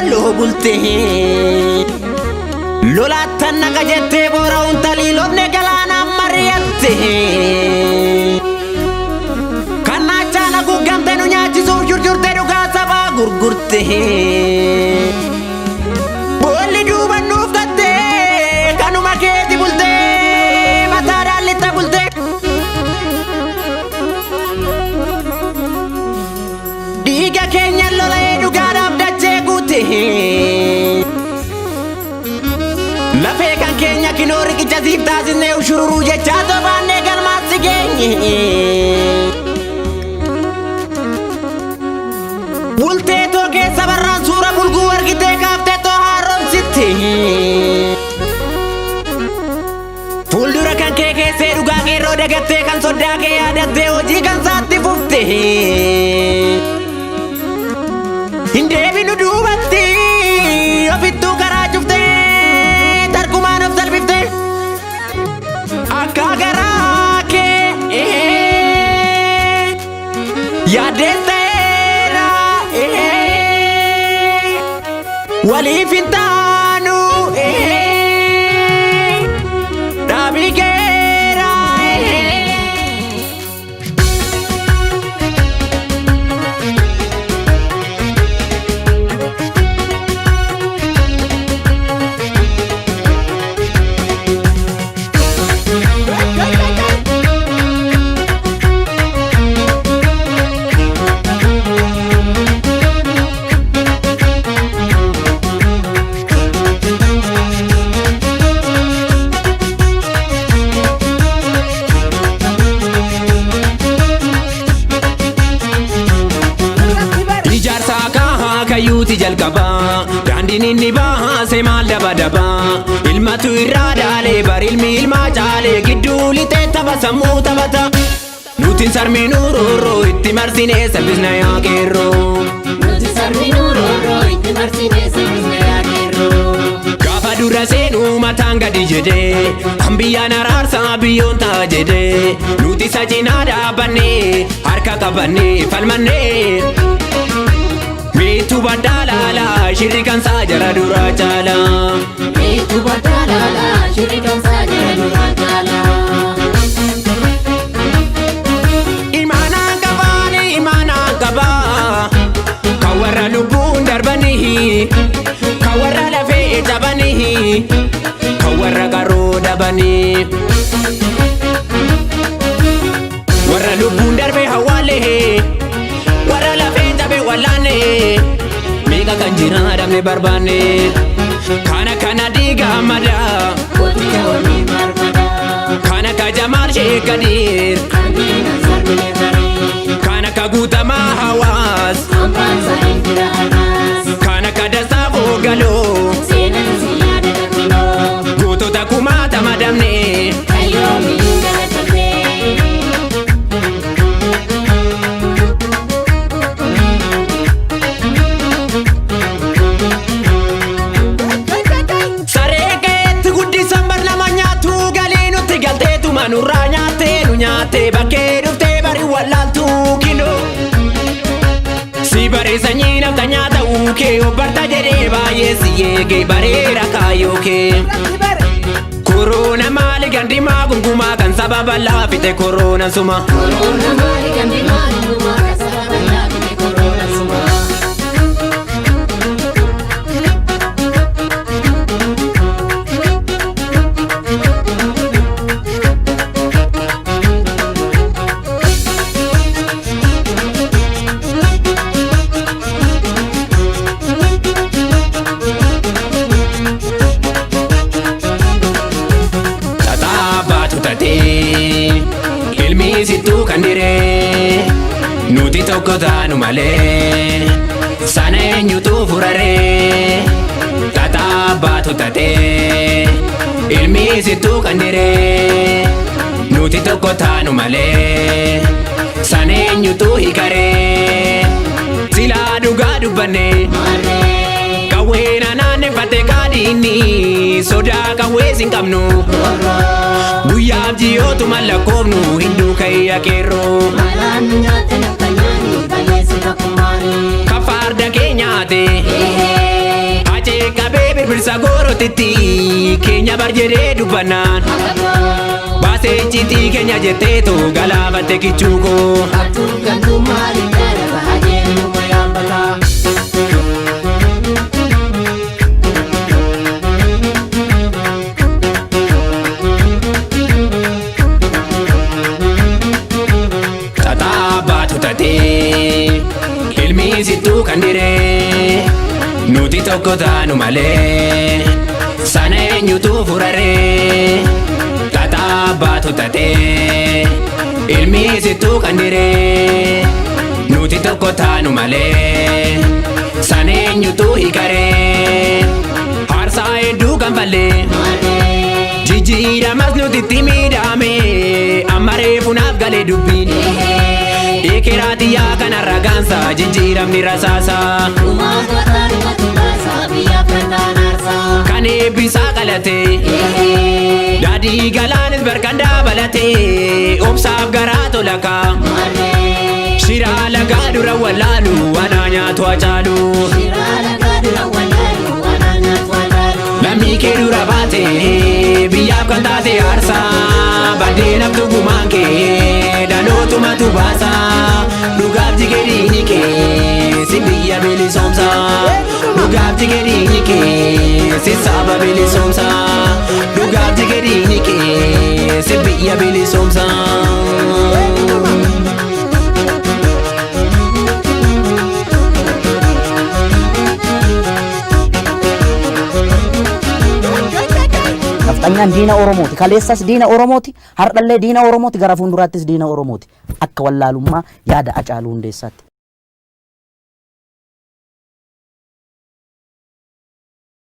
lo bulte lola tanna kajette bora untali lobne galana mariyatte kanna chala gugamte nu nyachi so jurjurte duga saba gurgurte bolli duba nufgatte kanu maketi bulte matara lita bulte diga kenya lola duga dabdache gute la fekan kenya kinori ki jazib tazine ushururu je chato banne galmat genye bulte to ke sabarran sura bulgu wargite kafte to harom sitte fuldura kan ke seru ga ke ro dagatte kan sodda ke yadatte oji kan satti fufte inde binu dubatti ofittu kara jufte tarkuman of salbifte akagara ke yadetera wali fintanu dabigera Yuti jalqaba dandini ni baha se mal daba daba ilmatu irradale bar ilmi ilma jale giduli te tabasamu tabata nutin sarminu roro itti marsine sabisna ya gero nutin sarminu roro itti marsine sabisna ya gero gafa dura senu matanga dijede ambiya nararsa biyonta jede nuti sajina dabane harka kabane falmane Mitu badalala shirikan sajara dura chala Mitu badalala shirikan sajara dura chala Imana gaba Kawara lubun darbanihi Kawara lafe jabanihi Kawara garo dabani Wara lubun darbe hawalehe Wara lafe jabe walane Mega kanjina damne barbane Kana diga mada Kotiya wani barbada Kana ka jamar shekadir Kandina sarmine zari Kana ka gutama hawas Ampansa intira anas Kana ka dasa vogalo Senan siyada damino Goto takumata madamne Kayo miyungala tamne Nurra nyaate bakkee dhufte bari walaaltu kilo si bare sanyii namta nyaata uukee obbarta jedhee baay'ee si eegee bareera kaayoo kee Korona maali gandimaa gungumaa kan sababa laafite korona suma Korona maali gandimaa gungumaa kan sababa laafite korona suma Ilmi situ kandire nuti tokko taanu malee sana eenyutu furare tata baatu tate ilmi situ kandire nuti tokko taanu malee sana eenyutu hikare sila dhugaa dubbanne kawweena naanneffate kaadhiinni sodaa kawwee sin qabnu guyyaaf ji'ootu mallakoofnu hinduu kayya keerroo malaan nyaate naftanyaani balleessi takkumaani kafaarda kee nyaate birbirsa goorotitti keenya barjedee dubbannaan baasee icciitii keenya jetteetu galaafatte kichuuko Atun gantu maali kana bahaje numa yambata Situ kandire nuti tokko taanu malee sana eenyutu furare tata baatu tate ilmi situ kandire nuti tokko taanu malee sana eenyutu hikare harsaa hedduu kan falle jijjiiramas nuti itti miidhame amma reefunaaf galee dubbiin Ekeraatiyaa kana ragaansa jijjiiramni rasaasa kan eebbisaa qalate daadhii galaanis barkan daabalate obsaaf garaa tolaka shiraa lagaa dura wallaalu anaa nyaatu acaalu lammii kee dura baate biyyaaf kan taate aarsaa baddee naftu gumaan kee dhalootumatu baasa dhugaaf jigedhiini kee si biyya bilisoomsa dhugaaf jigedhiini kee si saba bilisoomsa dhugaaf jigedhiini kee si biyya bilisoomsa. Naftanyan diina Oromooti, kaleessas diina Oromooti, hardhallee diina Oromooti, gara fuulduraattis diina Oromooti. Akka wallaalummaa yaada Hacaaluu Hundeessaatti.